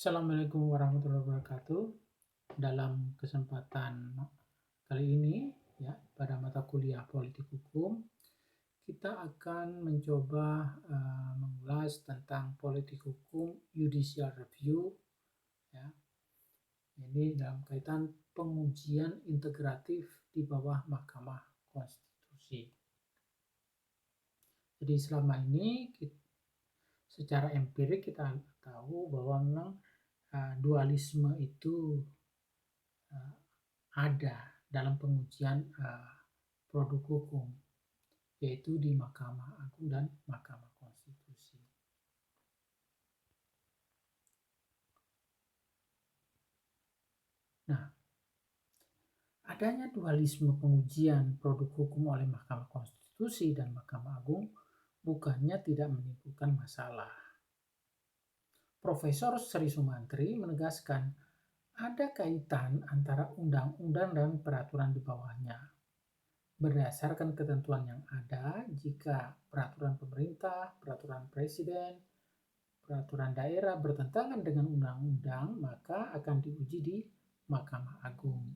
Assalamualaikum warahmatullahi wabarakatuh. Dalam kesempatan kali ini, ya, pada mata kuliah Politik Hukum, kita akan mencoba mengulas tentang politik hukum judicial review, ya. Ini dalam kaitan pengujian integratif di bawah Mahkamah Konstitusi. Jadi selama ini secara empirik kita tahu bahwa memang dualisme itu ada dalam pengujian produk hukum, yaitu di Mahkamah Agung dan Mahkamah Konstitusi. Nah, adanya dualisme pengujian produk hukum oleh Mahkamah Konstitusi dan Mahkamah Agung bukannya tidak menimbulkan masalah. Profesor Sri Sumantri menegaskan ada kaitan antara undang-undang dan peraturan di bawahnya. Berdasarkan ketentuan yang ada, jika peraturan pemerintah, peraturan presiden, peraturan daerah bertentangan dengan undang-undang, maka akan diuji di Mahkamah Agung.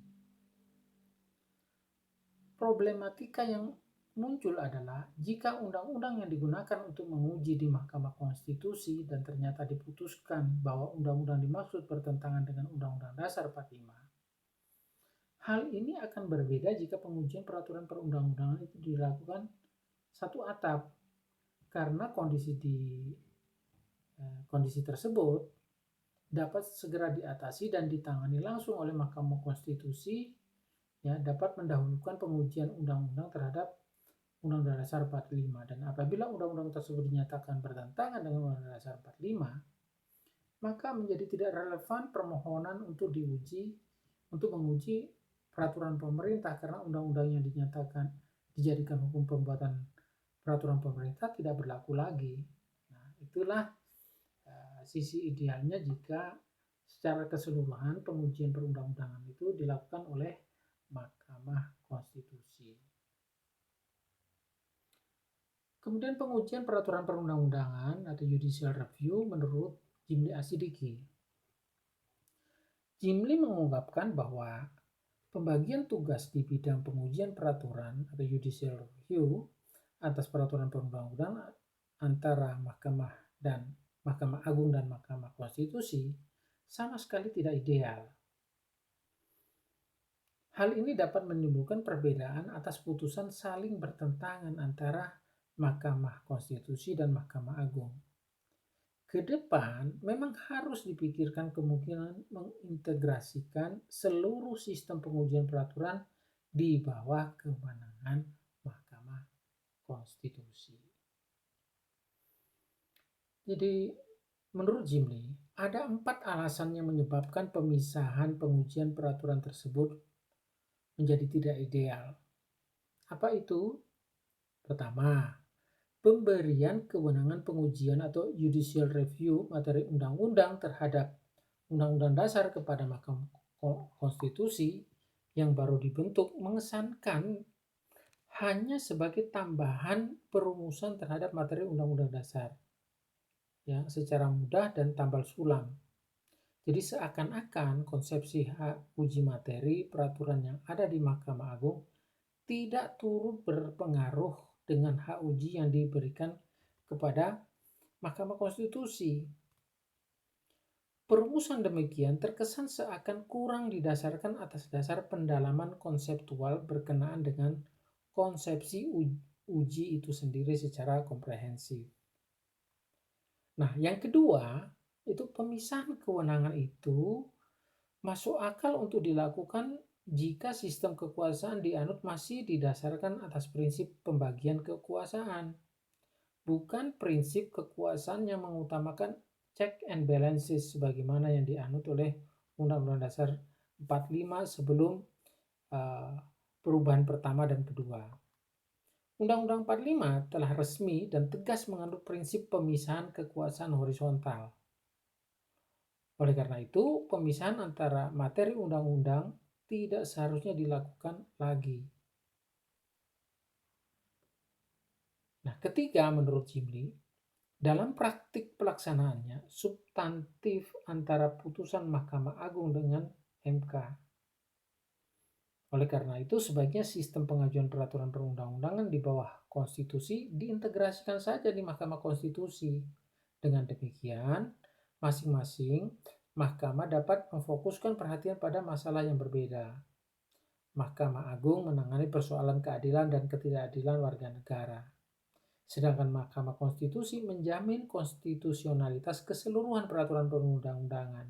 Problematika yang muncul adalah jika undang-undang yang digunakan untuk menguji di Mahkamah Konstitusi dan ternyata diputuskan bahwa undang-undang dimaksud bertentangan dengan Undang-Undang Dasar 45, hal ini akan berbeda jika pengujian peraturan perundang-undangan itu dilakukan satu atap, karena kondisi tersebut dapat segera diatasi dan ditangani langsung oleh Mahkamah Konstitusi, ya, dapat mendahulukan pengujian undang-undang terhadap Undang-Undang Dasar 45. Dan apabila undang-undang tersebut dinyatakan bertentangan dengan Undang-Undang Dasar 45, maka menjadi tidak relevan permohonan untuk menguji peraturan pemerintah, karena undang-undang yang dijadikan hukum pembuatan peraturan pemerintah tidak berlaku lagi. Nah, itulah sisi idealnya jika secara keseluruhan pengujian perundang-undangan itu dilakukan oleh Mahkamah Konstitusi. Kemudian pengujian peraturan perundang-undangan atau judicial review menurut Jimli Asidiki. Jimli mengungkapkan bahwa pembagian tugas di bidang pengujian peraturan atau judicial review atas peraturan perundang-undangan antara Mahkamah Agung dan Mahkamah Konstitusi sama sekali tidak ideal. Hal ini dapat menimbulkan perbedaan atas putusan saling bertentangan antara Mahkamah Konstitusi dan Mahkamah Agung. Ke depan memang harus dipikirkan kemungkinan mengintegrasikan seluruh sistem pengujian peraturan di bawah kewenangan Mahkamah Konstitusi. Jadi menurut Jimli, ada 4 alasan yang menyebabkan pemisahan pengujian peraturan tersebut menjadi tidak ideal. Apa itu? Pertama, pemberian kewenangan pengujian atau judicial review materi undang-undang terhadap Undang-Undang Dasar kepada Mahkamah Konstitusi yang baru dibentuk mengesankan hanya sebagai tambahan perumusan terhadap materi Undang-Undang Dasar, ya, secara mudah dan tambal sulam. Jadi seakan-akan konsepsi hak uji materi peraturan yang ada di Mahkamah Agung tidak turut berpengaruh dengan hak uji yang diberikan kepada Mahkamah Konstitusi. Perumusan demikian terkesan seakan kurang didasarkan atas dasar pendalaman konseptual berkenaan dengan konsepsi uji itu sendiri secara komprehensif. Nah, yang kedua, itu pemisahan kewenangan itu masuk akal untuk dilakukan jika sistem kekuasaan dianut masih didasarkan atas prinsip pembagian kekuasaan, bukan prinsip kekuasaan yang mengutamakan check and balances sebagaimana yang dianut oleh Undang-Undang Dasar 45 sebelum perubahan pertama dan kedua. Undang-Undang 45 telah resmi dan tegas menganut prinsip pemisahan kekuasaan horizontal. Oleh karena itu, pemisahan antara materi undang-undang tidak seharusnya dilakukan lagi. Nah, ketiga, menurut Jimli, Dalam praktik pelaksanaannya, substantif antara putusan Mahkamah Agung dengan MK. Oleh karena itu, sebaiknya sistem pengajuan peraturan perundang-undangan di bawah konstitusi diintegrasikan saja di Mahkamah Konstitusi. Dengan demikian, masing-masing mahkamah dapat memfokuskan perhatian pada masalah yang berbeda. Mahkamah Agung menangani persoalan keadilan dan ketidakadilan warga negara. Sedangkan Mahkamah Konstitusi menjamin konstitusionalitas keseluruhan peraturan perundang-undangan.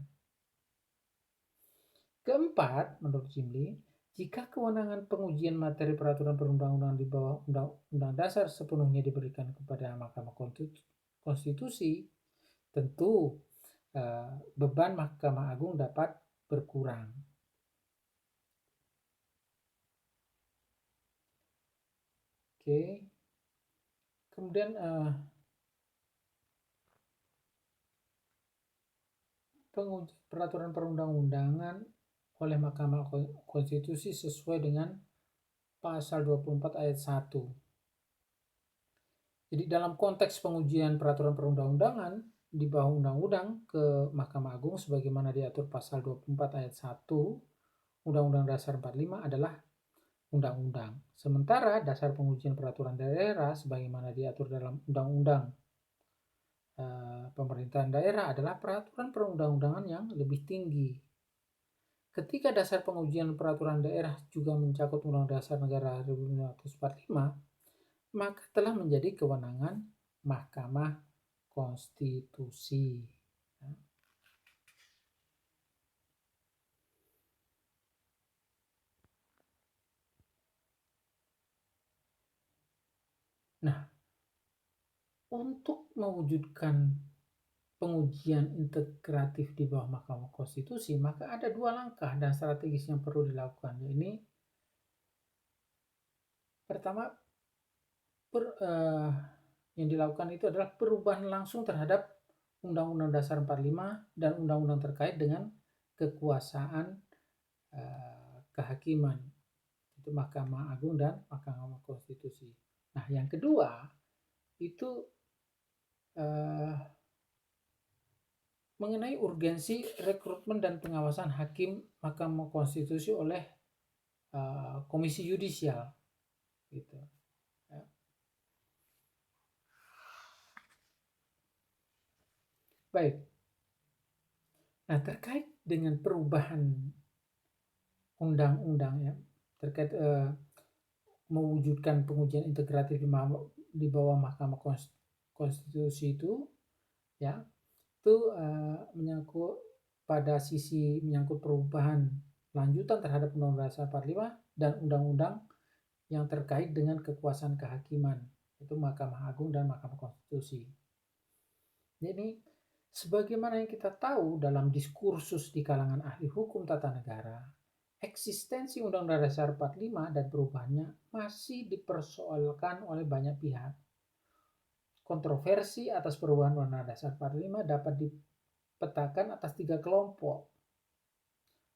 Keempat, menurut Jimli, jika kewenangan pengujian materi peraturan perundang-undangan di bawah Undang-Undang Dasar sepenuhnya diberikan kepada Mahkamah Konstitusi, tentu beban Mahkamah Agung dapat berkurang. Oke. Kemudian pengujian peraturan perundang-undangan oleh Mahkamah Konstitusi sesuai dengan pasal 24 ayat 1. Jadi dalam konteks pengujian peraturan perundang-undangan di bawah undang-undang ke Mahkamah Agung sebagaimana diatur pasal 24 ayat 1 Undang-Undang Dasar 45 adalah undang-undang. Sementara dasar pengujian peraturan daerah sebagaimana diatur dalam Undang-Undang Pemerintahan Daerah adalah peraturan perundang-undangan yang lebih tinggi. Ketika dasar pengujian peraturan daerah juga mencakup Undang-Undang Dasar Negara 1945, maka telah menjadi kewenangan Mahkamah Konstitusi. Nah, untuk mewujudkan pengujian integratif di bawah Mahkamah Konstitusi, maka ada dua langkah dan strategis yang perlu dilakukan. Ini pertama, yang dilakukan itu adalah perubahan langsung terhadap Undang-Undang Dasar 45 dan undang-undang terkait dengan kekuasaan kehakiman, itu Mahkamah Agung dan Mahkamah Konstitusi. Nah, yang kedua itu mengenai urgensi rekrutmen dan pengawasan hakim Mahkamah Konstitusi oleh Komisi Yudisial, gitu. Ya. Baik. Nah, terkait dengan perubahan undang-undang ya, terkait mewujudkan pengujian integratif di bawah Mahkamah Konstitusi itu, ya, itu menyangkut pada sisi menyangkut perubahan lanjutan terhadap Undang-Undang Dasar 45 dan undang-undang yang terkait dengan kekuasaan kehakiman, itu Mahkamah Agung dan Mahkamah Konstitusi. Jadi, sebagaimana yang kita tahu dalam diskursus di kalangan ahli hukum tata negara, eksistensi Undang-Undang Dasar 45 dan perubahannya masih dipersoalkan oleh banyak pihak. Kontroversi atas perubahan Undang-Undang Dasar 45 dapat dipetakan atas 3 kelompok.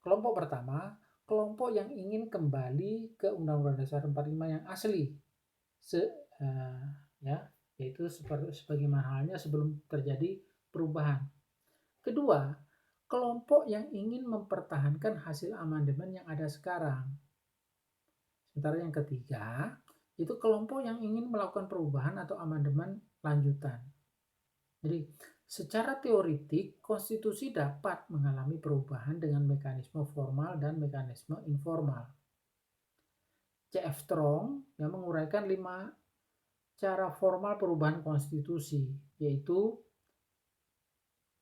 Kelompok pertama, kelompok yang ingin kembali ke Undang-Undang Dasar 45 yang asli, yaitu sebagaimana halnya sebelum terjadi perubahan. Kedua, kelompok yang ingin mempertahankan hasil amandemen yang ada sekarang. Sementara yang ketiga, itu kelompok yang ingin melakukan perubahan atau amandemen lanjutan. Jadi, secara teoritik, konstitusi dapat mengalami perubahan dengan mekanisme formal dan mekanisme informal. C.F. Strong yang menguraikan 5 cara formal perubahan konstitusi, yaitu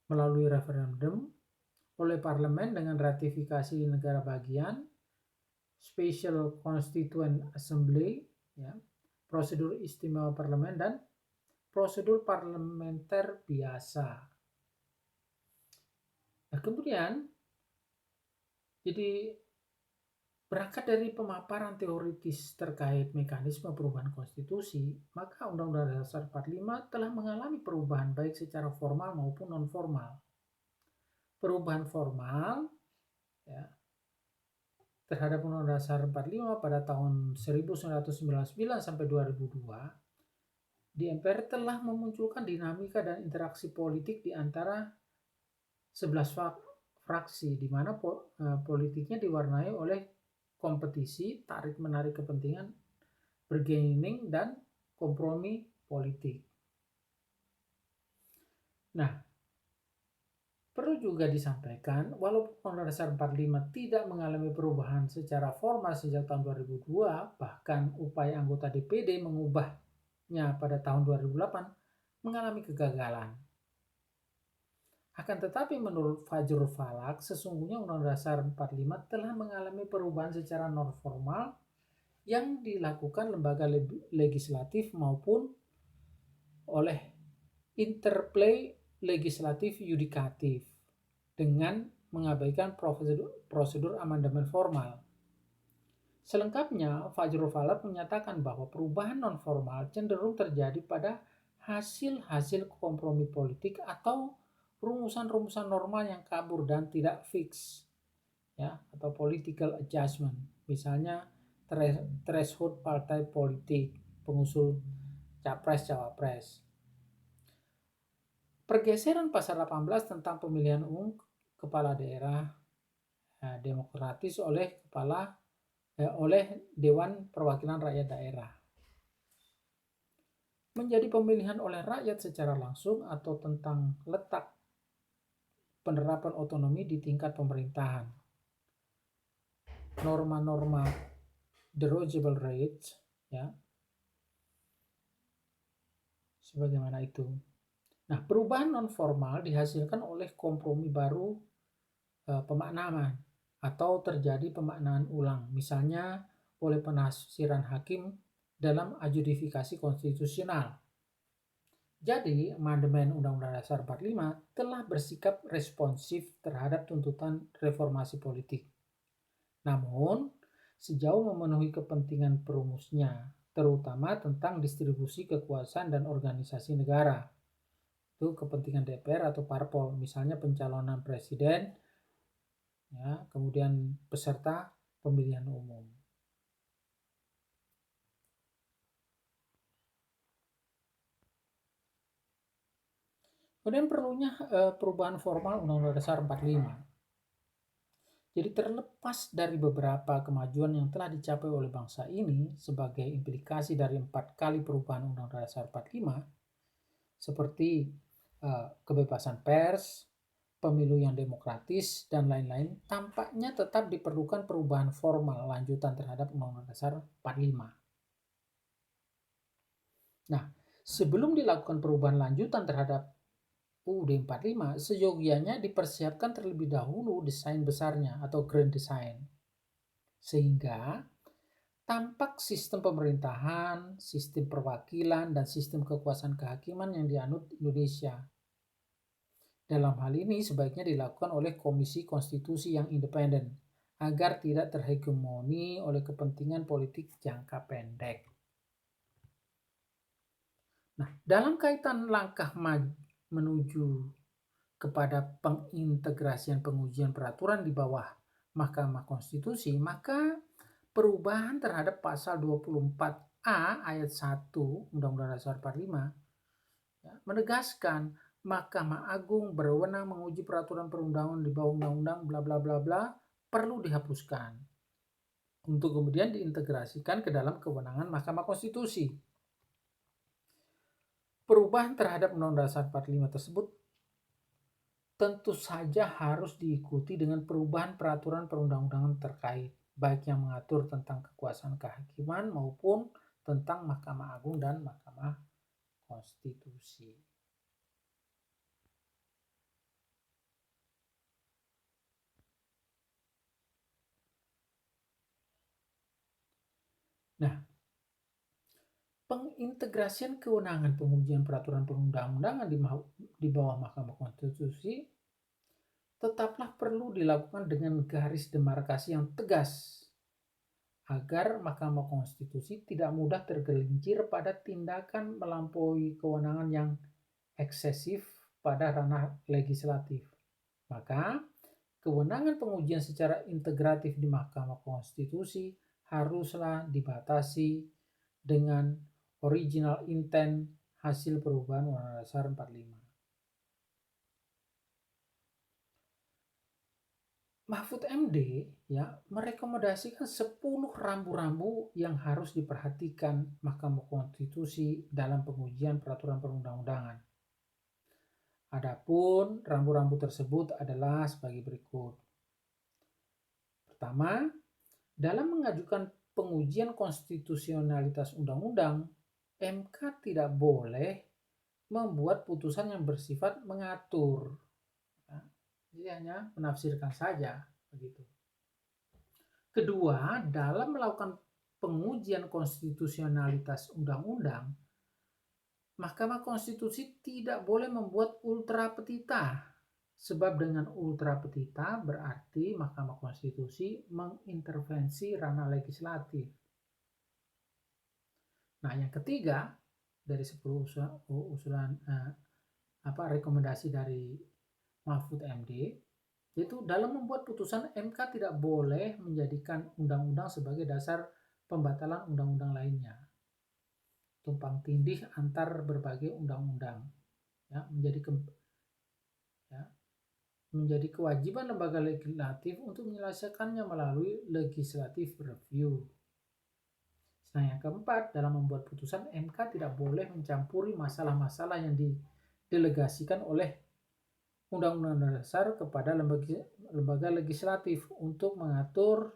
melalui referendum, oleh parlemen dengan ratifikasi negara bagian, Special Constituent Assembly, ya, prosedur istimewa parlemen, dan prosedur parlementer biasa. Nah, kemudian jadi berangkat dari pemaparan teoritis terkait mekanisme perubahan konstitusi, maka Undang-Undang Dasar 45 telah mengalami perubahan baik secara formal maupun non-formal. Perubahan formal, ya, terhadap Undang-Undang Dasar 45 pada tahun 1999 sampai 2002 di MPR telah memunculkan dinamika dan interaksi politik di antara 11 fraksi, di mana politiknya diwarnai oleh kompetisi, tarik-menarik kepentingan, bargaining, dan kompromi politik. Nah, perlu juga disampaikan, walaupun Undang-Undang Dasar 45 tidak mengalami perubahan secara formal sejak tahun 2002, bahkan upaya anggota DPD mengubahnya pada tahun 2008 mengalami kegagalan. Akan tetapi menurut Fajrul Falak, sesungguhnya Undang-Undang Dasar 45 telah mengalami perubahan secara non-formal yang dilakukan lembaga legislatif maupun oleh interplay legislatif yudikatif dengan mengabaikan prosedur amandemen formal. Selengkapnya, Fajrul Falak menyatakan bahwa perubahan non-formal cenderung terjadi pada hasil-hasil kompromi politik atau rumusan-rumusan normal yang kabur dan tidak fix, ya, atau political adjustment. Misalnya threshold partai politik, pengusul capres-cawapres. Pergeseran pasal 18 tentang pemilihan umum kepala daerah demokratis oleh Dewan Perwakilan Rakyat Daerah menjadi pemilihan oleh rakyat secara langsung atau tentang letak penerapan otonomi di tingkat pemerintahan. Norma-norma derogative rights, ya, sebagaimana itu. Nah, perubahan non formal dihasilkan oleh kompromi baru pemaknaan atau terjadi pemaknaan ulang, misalnya oleh penafsiran hakim dalam adjudifikasi konstitusional. Jadi, amandemen Undang-Undang Dasar 45 telah bersikap responsif terhadap tuntutan reformasi politik. Namun, sejauh memenuhi kepentingan perumusnya, terutama tentang distribusi kekuasaan dan organisasi negara. Itu kepentingan DPR atau parpol, misalnya pencalonan presiden, ya, kemudian peserta pemilihan umum. Kemudian perlunya perubahan formal Undang-Undang Dasar 45. Jadi terlepas dari beberapa kemajuan yang telah dicapai oleh bangsa ini sebagai implikasi dari 4 kali perubahan Undang-Undang Dasar 45, seperti kebebasan pers, pemilu yang demokratis, dan lain-lain, tampaknya tetap diperlukan perubahan formal lanjutan terhadap Undang-Undang Dasar 45. Nah, sebelum dilakukan perubahan lanjutan terhadap UUD 45, seyogianya dipersiapkan terlebih dahulu desain besarnya atau grand design. Sehingga tampak sistem pemerintahan, sistem perwakilan, dan sistem kekuasaan kehakiman yang dianut Indonesia. Dalam hal ini sebaiknya dilakukan oleh Komisi Konstitusi yang independen agar tidak terhegemoni oleh kepentingan politik jangka pendek. Nah, dalam kaitan langkah menuju kepada pengintegrasian pengujian peraturan di bawah Mahkamah Konstitusi, maka perubahan terhadap pasal 24A ayat 1 Undang-Undang Dasar 45 ya, menegaskan Mahkamah Agung berwenang menguji peraturan perundangan di bawah undang-undang bla bla bla bla perlu dihapuskan untuk kemudian diintegrasikan ke dalam kewenangan Mahkamah Konstitusi. Perubahan terhadap Undang-Undang Dasar 45 tersebut tentu saja harus diikuti dengan perubahan peraturan perundang-undangan terkait, baik yang mengatur tentang kekuasaan kehakiman maupun tentang Mahkamah Agung dan Mahkamah Konstitusi. Nah, pengintegrasian kewenangan pengujian peraturan perundang-undangan di bawah Mahkamah Konstitusi tetaplah perlu dilakukan dengan garis demarkasi yang tegas agar Mahkamah Konstitusi tidak mudah tergelincir pada tindakan melampaui kewenangan yang eksesif pada ranah legislatif. Maka, kewenangan pengujian secara integratif di Mahkamah Konstitusi haruslah dibatasi dengan original intent hasil perubahan Undang-Undang Dasar 45. Mahfud MD ya merekomendasikan 10 rambu-rambu yang harus diperhatikan Mahkamah Konstitusi dalam pengujian peraturan perundang-undangan. Adapun rambu-rambu tersebut adalah sebagai berikut. Pertama, dalam mengajukan pengujian konstitusionalitas undang-undang, MK tidak boleh membuat putusan yang bersifat mengatur. Jadi hanya menafsirkan saja begitu. Kedua, dalam melakukan pengujian konstitusionalitas undang-undang, Mahkamah Konstitusi tidak boleh membuat ultra petita. Sebab dengan ultra petita berarti Mahkamah Konstitusi mengintervensi ranah legislatif. Nah, yang ketiga dari 10 usulan rekomendasi dari Mahfud MD, yaitu dalam membuat putusan MK tidak boleh menjadikan undang-undang sebagai dasar pembatalan undang-undang lainnya. Tumpang tindih antar berbagai undang-undang. Ya, menjadi kewajiban lembaga legislatif untuk menyelesaikannya melalui legislative review. Nah, yang keempat, dalam membuat putusan MK tidak boleh mencampuri masalah-masalah yang didelegasikan oleh Undang-Undang Dasar kepada lembaga legislatif untuk mengatur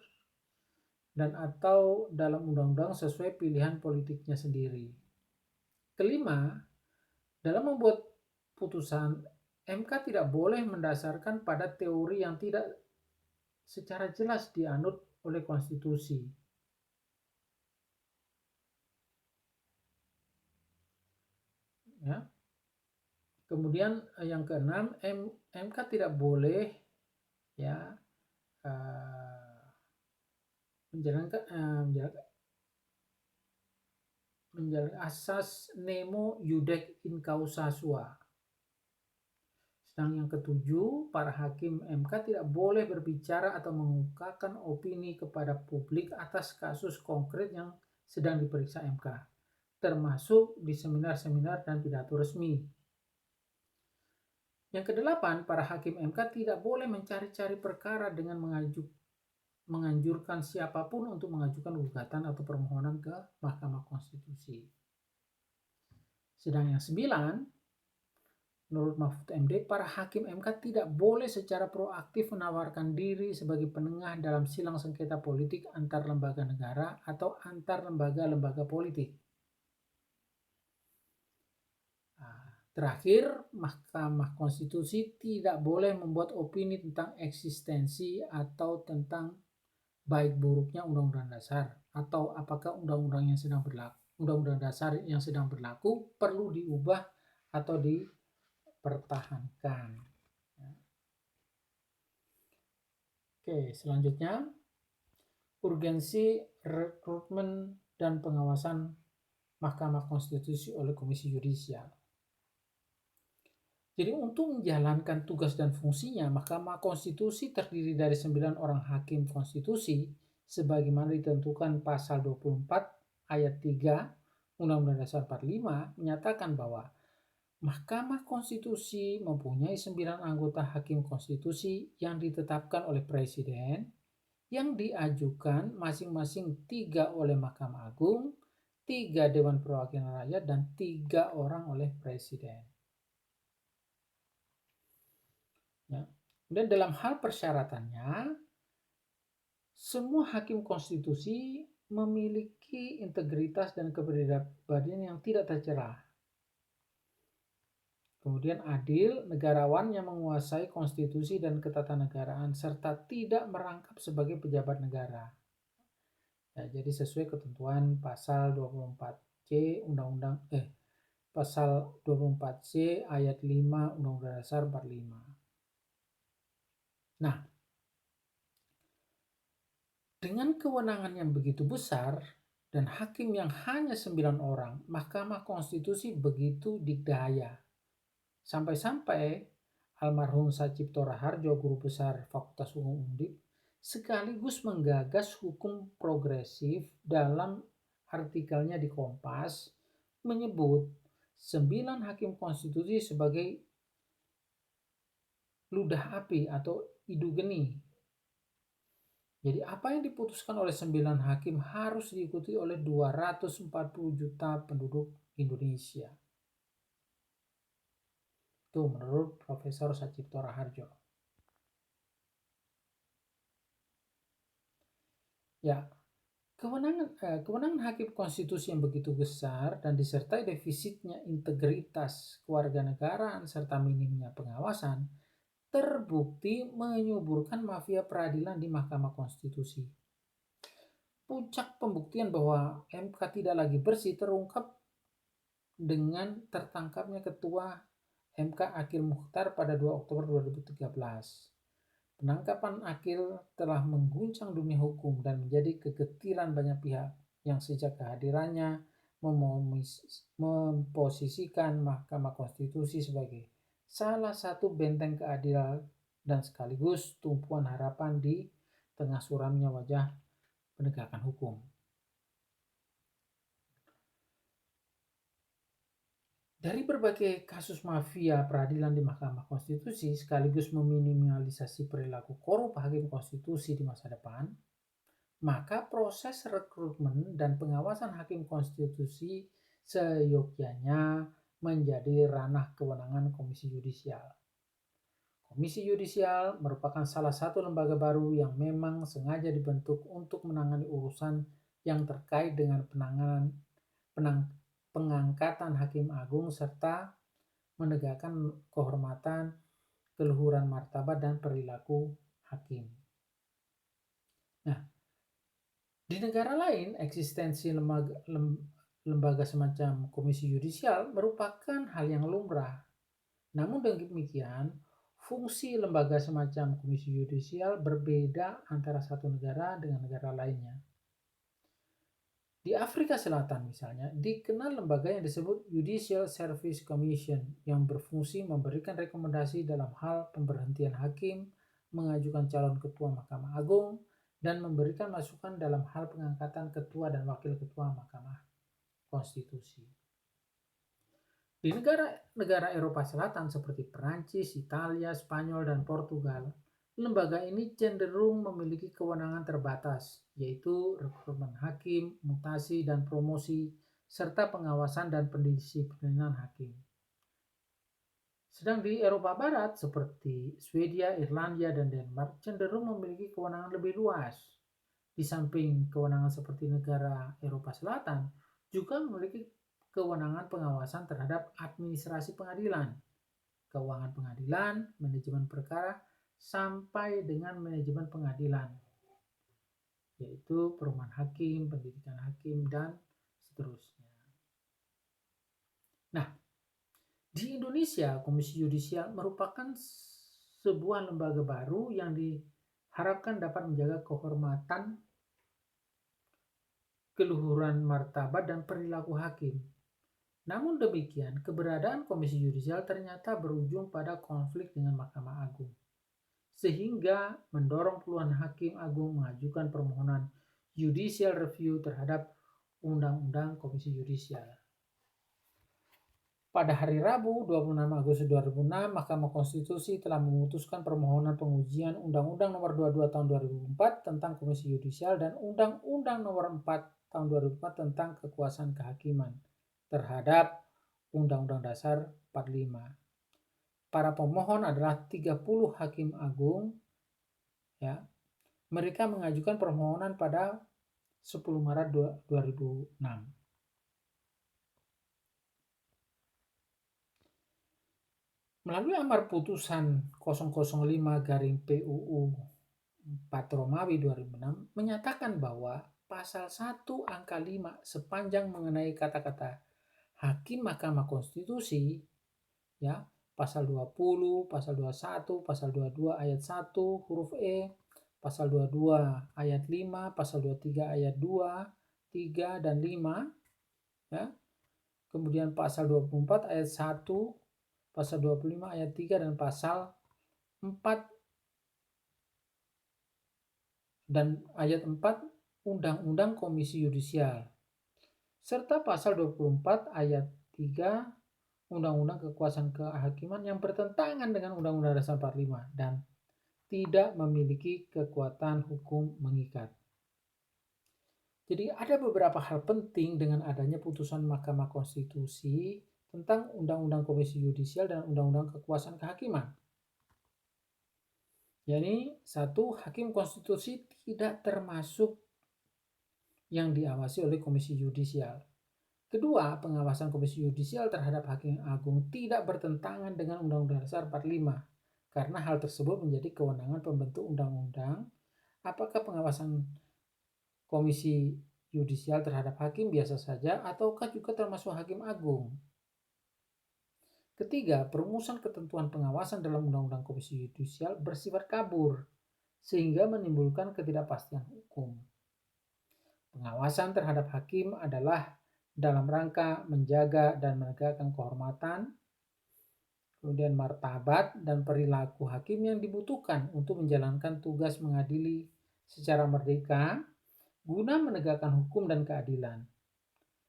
dan atau dalam undang-undang sesuai pilihan politiknya sendiri. Kelima, dalam membuat putusan MK tidak boleh mendasarkan pada teori yang tidak secara jelas dianut oleh konstitusi. Ya. Kemudian yang keenam, MK tidak boleh ya menjalankan asas nemo iudec in causa sua. Sedang yang ketujuh, para hakim MK tidak boleh berbicara atau mengungkapkan opini kepada publik atas kasus konkret yang sedang diperiksa MK, termasuk di seminar-seminar dan pidato resmi. Yang kedelapan, para hakim MK tidak boleh mencari-cari perkara dengan menganjurkan siapapun untuk mengajukan gugatan atau permohonan ke Mahkamah Konstitusi. Sedang yang 9, menurut Mahfud MD, para hakim MK tidak boleh secara proaktif menawarkan diri sebagai penengah dalam silang sengketa politik antar lembaga negara atau antar lembaga-lembaga politik. Terakhir, Mahkamah Konstitusi tidak boleh membuat opini tentang eksistensi atau tentang baik buruknya Undang-Undang Dasar atau apakah Undang-Undang Dasar yang sedang berlaku perlu diubah atau dipertahankan. Oke, selanjutnya urgensi rekrutmen dan pengawasan Mahkamah Konstitusi oleh Komisi Yudisial. Jadi untuk menjalankan tugas dan fungsinya, Mahkamah Konstitusi terdiri dari 9 orang hakim konstitusi sebagaimana ditentukan pasal 24 ayat 3 Undang-Undang Dasar 45 menyatakan bahwa Mahkamah Konstitusi mempunyai 9 anggota hakim konstitusi yang ditetapkan oleh Presiden, yang diajukan masing-masing 3 oleh Mahkamah Agung, 3 Dewan Perwakilan Rakyat, dan 3 orang oleh Presiden. Ya. Dan dalam hal persyaratannya, semua hakim konstitusi memiliki integritas dan kepribadian yang tidak tercelah. Kemudian adil, negarawan yang menguasai konstitusi dan ketatanegaraan, serta tidak merangkap sebagai pejabat negara. Ya, jadi sesuai ketentuan pasal 24C pasal 24C ayat 5 Undang-Undang Dasar 45. Nah, dengan kewenangan yang begitu besar dan hakim yang hanya 9 orang, Mahkamah Konstitusi begitu dikdaya. Sampai-sampai almarhum Sacipto Raharjo, guru besar Fakultas Hukum Undip, sekaligus menggagas hukum progresif dalam artikelnya di Kompas, menyebut 9 hakim konstitusi sebagai ludah api atau idu geni. Jadi apa yang diputuskan oleh 9 hakim harus diikuti oleh 240 juta penduduk Indonesia. Itu menurut Profesor Sacipto Raharjo. Ya, kewenangan hakim konstitusi yang begitu besar dan disertai defisitnya integritas kewarganegaraan serta minimnya pengawasan terbukti menyuburkan mafia peradilan di Mahkamah Konstitusi. Puncak pembuktian bahwa MK tidak lagi bersih terungkap dengan tertangkapnya Ketua MK Akil Mukhtar pada 2 Oktober 2013. Penangkapan Akil telah mengguncang dunia hukum dan menjadi kegetiran banyak pihak yang sejak kehadirannya memposisikan Mahkamah Konstitusi sebagai salah satu benteng keadilan dan sekaligus tumpuan harapan di tengah suramnya wajah penegakan hukum. Dari berbagai kasus mafia peradilan di Mahkamah Konstitusi sekaligus meminimalisasi perilaku korup hakim konstitusi di masa depan, maka proses rekrutmen dan pengawasan hakim konstitusi seyogyanya menjadi ranah kewenangan Komisi Yudisial. Komisi Yudisial merupakan salah satu lembaga baru yang memang sengaja dibentuk untuk menangani urusan yang terkait dengan pengangkatan hakim agung serta menegakkan kehormatan, keluhuran martabat dan perilaku hakim. Nah, di negara lain eksistensi lembaga semacam komisi yudisial merupakan hal yang lumrah. Namun demikian, fungsi lembaga semacam komisi yudisial berbeda antara satu negara dengan negara lainnya. Di Afrika Selatan misalnya, dikenal lembaga yang disebut Judicial Service Commission yang berfungsi memberikan rekomendasi dalam hal pemberhentian hakim, mengajukan calon ketua Mahkamah Agung, dan memberikan masukan dalam hal pengangkatan ketua dan wakil ketua Mahkamah Konstitusi. Di negara-negara Eropa Selatan seperti Perancis, Italia, Spanyol, dan Portugal, lembaga ini cenderung memiliki kewenangan terbatas, yaitu rekrutmen hakim, mutasi dan promosi, serta pengawasan dan pendisiplinan hakim. Sedang di Eropa Barat seperti Swedia, Irlandia, dan Denmark cenderung memiliki kewenangan lebih luas. Di samping kewenangan seperti negara Eropa Selatan, juga memiliki kewenangan pengawasan terhadap administrasi pengadilan, keuangan pengadilan, manajemen perkara, sampai dengan manajemen pengadilan, yaitu perumahan hakim, pendidikan hakim, dan seterusnya. Nah, di Indonesia, Komisi Yudisial merupakan sebuah lembaga baru yang diharapkan dapat menjaga kehormatan, keluhuran martabat, dan perilaku hakim. Namun demikian, keberadaan Komisi Yudisial ternyata berujung pada konflik dengan Mahkamah Agung, sehingga mendorong puluhan hakim agung mengajukan permohonan judicial review terhadap Undang-Undang Komisi Yudisial. Pada hari Rabu 26 Agustus 2006, Mahkamah Konstitusi telah memutuskan permohonan pengujian Undang-Undang Nomor 22 Tahun 2004 tentang Komisi Yudisial dan Undang-Undang Nomor 4 Tahun 2004 tentang Kekuasaan Kehakiman terhadap Undang-Undang Dasar 45. Para pemohon adalah 30 hakim agung. Ya. Mereka mengajukan permohonan pada 10 Maret 2006. Melalui amar putusan 005/PUU 4 Romawi 2006 menyatakan bahwa pasal 1 angka 5 sepanjang mengenai kata-kata Hakim Mahkamah Konstitusi, ya, pasal 20, pasal 21, pasal 22 ayat 1 huruf E, pasal 22 ayat 5, pasal 23 ayat 2, 3 dan 5, ya. Kemudian pasal 24 ayat 1, pasal 25 ayat 3 dan pasal 4 dan ayat 4 Undang-Undang Komisi Yudisial, serta pasal 24 ayat 3 undang-undang kekuasaan kehakiman yang bertentangan dengan Undang-Undang Dasar 45 dan tidak memiliki kekuatan hukum mengikat. Jadi ada beberapa hal penting dengan adanya putusan Mahkamah Konstitusi tentang Undang-Undang Komisi Yudisial dan Undang-Undang Kekuasaan Kehakiman. Jadi, satu, hakim konstitusi tidak termasuk yang diawasi oleh Komisi Yudisial. Kedua, pengawasan Komisi Yudisial terhadap Hakim Agung tidak bertentangan dengan Undang-Undang Dasar 45 karena hal tersebut menjadi kewenangan pembentuk undang-undang. Apakah pengawasan Komisi Yudisial terhadap hakim biasa saja ataukah juga termasuk Hakim Agung? Ketiga, perumusan ketentuan pengawasan dalam Undang-Undang Komisi Yudisial bersifat kabur sehingga menimbulkan ketidakpastian hukum. Pengawasan terhadap hakim adalah dalam rangka menjaga dan menegakkan kehormatan, kemudian martabat dan perilaku hakim yang dibutuhkan untuk menjalankan tugas mengadili secara merdeka guna menegakkan hukum dan keadilan.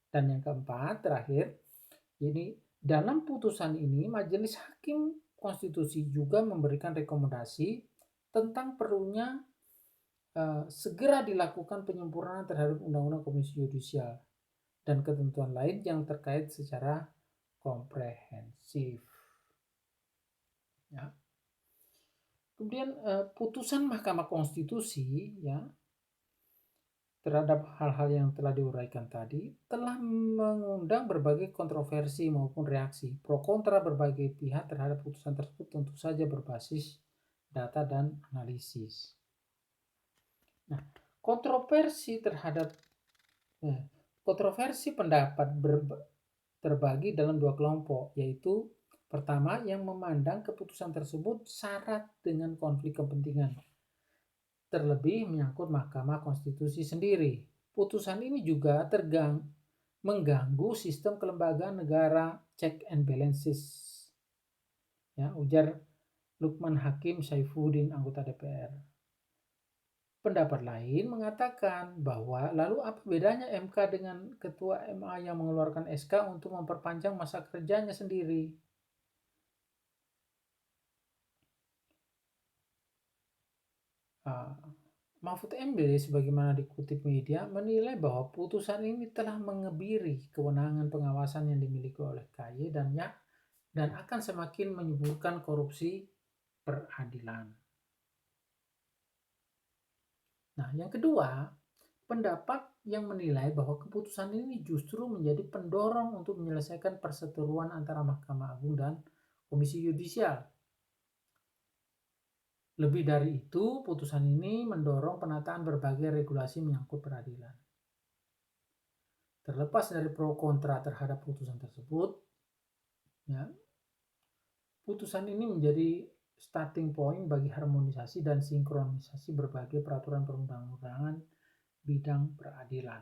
Dan yang keempat, terakhir, ini dalam putusan ini Majelis Hakim Konstitusi juga memberikan rekomendasi tentang perlunya segera dilakukan penyempurnaan terhadap Undang-Undang Komisi Yudisial dan ketentuan lain yang terkait secara komprehensif. Ya. Kemudian putusan Mahkamah Konstitusi ya terhadap hal-hal yang telah diuraikan tadi telah mengundang berbagai kontroversi maupun reaksi. Pro kontra berbagai pihak terhadap putusan tersebut tentu saja berbasis data dan analisis. Nah, kontroversi pendapat terbagi dalam dua kelompok, yaitu pertama yang memandang keputusan tersebut syarat dengan konflik kepentingan, terlebih menyangkut Mahkamah Konstitusi sendiri. Putusan ini juga mengganggu sistem kelembagaan negara, check and balances. Ya, ujar Lukman Hakim Saifuddin, anggota DPR. Pendapat lain mengatakan bahwa lalu apa bedanya MK dengan Ketua MA yang mengeluarkan SK untuk memperpanjang masa kerjanya sendiri? Mahfud MD sebagaimana dikutip media menilai bahwa putusan ini telah mengebiri kewenangan pengawasan yang dimiliki oleh KY dan akan semakin menyuburkan korupsi peradilan. Nah, yang kedua, pendapat yang menilai bahwa keputusan ini justru menjadi pendorong untuk menyelesaikan perseteruan antara Mahkamah Agung dan Komisi Yudisial. Lebih dari itu, putusan ini mendorong penataan berbagai regulasi menyangkut peradilan. Terlepas dari pro kontra terhadap putusan tersebut, ya, putusan ini menjadi starting point bagi harmonisasi dan sinkronisasi berbagai peraturan perundang-undangan bidang peradilan.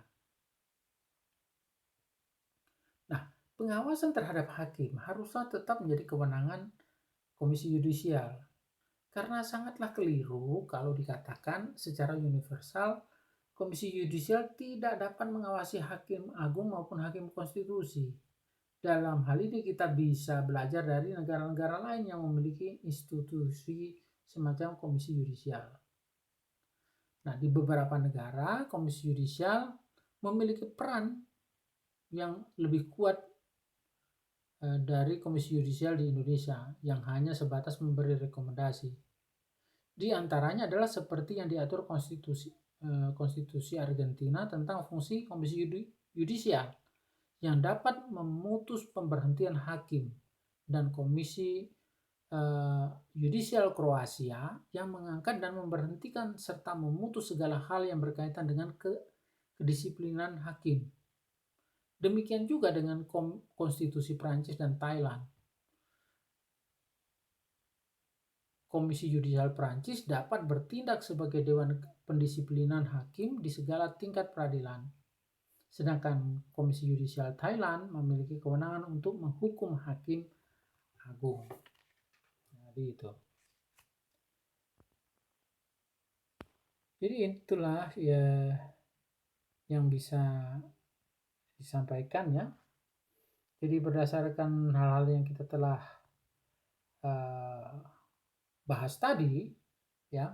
Nah, pengawasan terhadap hakim haruslah tetap menjadi kewenangan Komisi Yudisial, karena sangatlah keliru kalau dikatakan secara universal Komisi Yudisial tidak dapat mengawasi Hakim Agung maupun Hakim Konstitusi. Dalam hal ini kita bisa belajar dari negara-negara lain yang memiliki institusi semacam Komisi Yudisial. Nah, di beberapa negara Komisi Yudisial memiliki peran yang lebih kuat dari Komisi Yudisial di Indonesia yang hanya sebatas memberi rekomendasi. Di antaranya adalah seperti yang diatur konstitusi Argentina tentang fungsi Komisi Yudisial yang dapat memutus pemberhentian hakim, dan Komisi Yudisial Kroasia yang mengangkat dan memberhentikan serta memutus segala hal yang berkaitan dengan kedisiplinan hakim. Demikian juga dengan konstitusi Prancis dan Thailand. Komisi Yudisial Prancis dapat bertindak sebagai dewan pendisiplinan hakim di segala tingkat peradilan. Sedangkan Komisi Yudisial Thailand memiliki kewenangan untuk menghukum hakim agung. Jadi itu. Jadi itulah ya yang bisa disampaikan ya Jadi berdasarkan hal-hal yang kita telah bahas tadi, ya,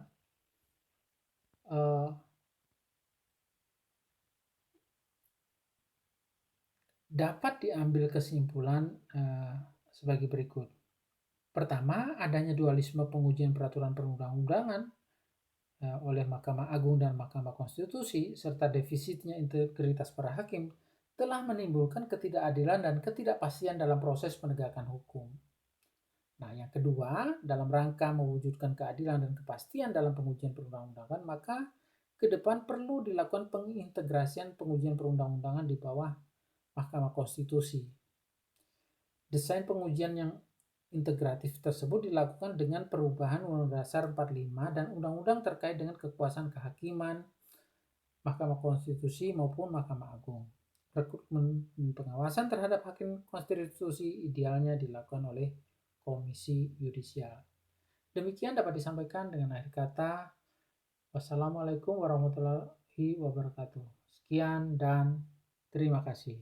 dapat diambil kesimpulan sebagai berikut. Pertama, adanya dualisme pengujian peraturan perundang-undangan oleh Mahkamah Agung dan Mahkamah Konstitusi serta defisitnya integritas para hakim telah menimbulkan ketidakadilan dan ketidakpastian dalam proses penegakan hukum. Nah, yang kedua, dalam rangka mewujudkan keadilan dan kepastian dalam pengujian perundang-undangan, maka ke depan perlu dilakukan pengintegrasian pengujian perundang-undangan di bawah Mahkamah Konstitusi. Desain pengujian yang integratif tersebut dilakukan dengan perubahan Undang-Undang Dasar 45 dan undang-undang terkait dengan kekuasaan kehakiman, Mahkamah Konstitusi maupun Mahkamah Agung. Rekrutmen pengawasan terhadap hakim konstitusi idealnya dilakukan oleh Komisi Yudisial. Demikian dapat disampaikan dengan akhir kata. Wassalamualaikum warahmatullahi wabarakatuh. Sekian dan terima kasih.